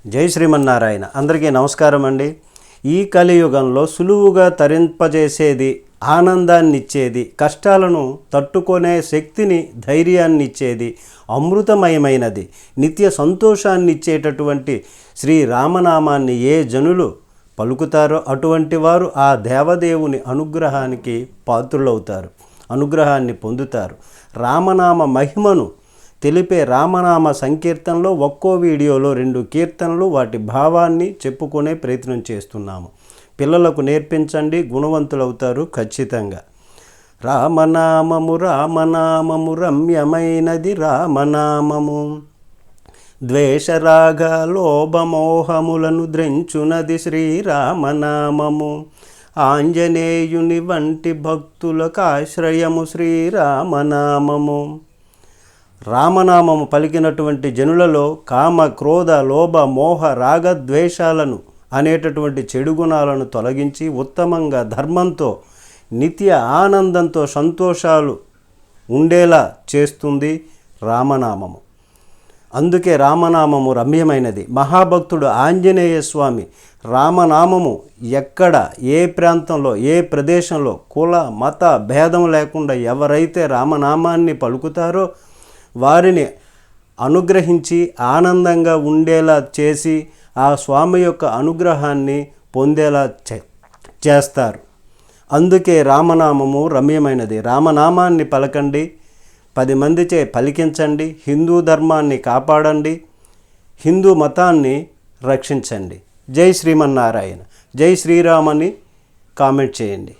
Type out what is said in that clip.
జై శ్రీమన్నారాయణ. అందరికీ నమస్కారం అండి. ఈ కలియుగంలో సులువుగా తరింపజేసేది, ఆనందాన్ని ఇచ్చేది, కష్టాలను తట్టుకునే శక్తిని, ధైర్యాన్ని ఇచ్చేది, అమృతమయమైనది, నిత్య సంతోషాన్ని ఇచ్చేటటువంటి శ్రీరామనామాన్ని ఏ జనులు పలుకుతారో అటువంటి వారు ఆ దేవదేవుని అనుగ్రహానికి పాత్రులవుతారు, అనుగ్రహాన్ని పొందుతారు. రామనామ మహిమను తెలిపే రామనామ సంకీర్తనలో ఒక్కో వీడియోలో 2 కీర్తనలు, వాటి భావాన్ని చెప్పుకునే ప్రయత్నం చేస్తున్నాము. పిల్లలకు నేర్పించండి, గుణవంతులవుతారు ఖచ్చితంగా. రామనామము రామనామము రమ్యమైనది రామనామము, ద్వేషరాగ లోభమోహములను ద్రెంచునది శ్రీరామనామము, ఆంజనేయుని వంటి భక్తులకు ఆశ్రయము శ్రీరామనామము. రామనామము పలికినటువంటి జనులలో కామ, క్రోధ, లోభ, మోహ, రాగ, ద్వేషాలను అనేటటువంటి చెడు గుణాలను తొలగించి ఉత్తమంగా ధర్మంతో, నిత్య ఆనందంతో, సంతోషాలు ఉండేలా చేస్తుంది రామనామము. అందుకే రామనామము రమ్యమైనది. మహాభక్తుడు ఆంజనేయ స్వామి రామనామము ఎక్కడ, ఏ ప్రాంతంలో, ఏ ప్రదేశంలో కుల మత భేదం లేకుండా ఎవరైతే రామనామాన్ని పలుకుతారో వారిని అనుగ్రహించి ఆనందంగా ఉండేలా చేసి ఆ స్వామి యొక్క అనుగ్రహాన్ని పొందేలా చేస్తారు. అందుకే రామనామము రమ్యమైనది. రామనామాన్ని పలకండి, 10 మందిచే పలికించండి, హిందూ ధర్మాన్ని కాపాడండి, హిందూ మతాన్ని రక్షించండి. జై శ్రీమన్నారాయణ. జై శ్రీరామని కామెంట్ చేయండి.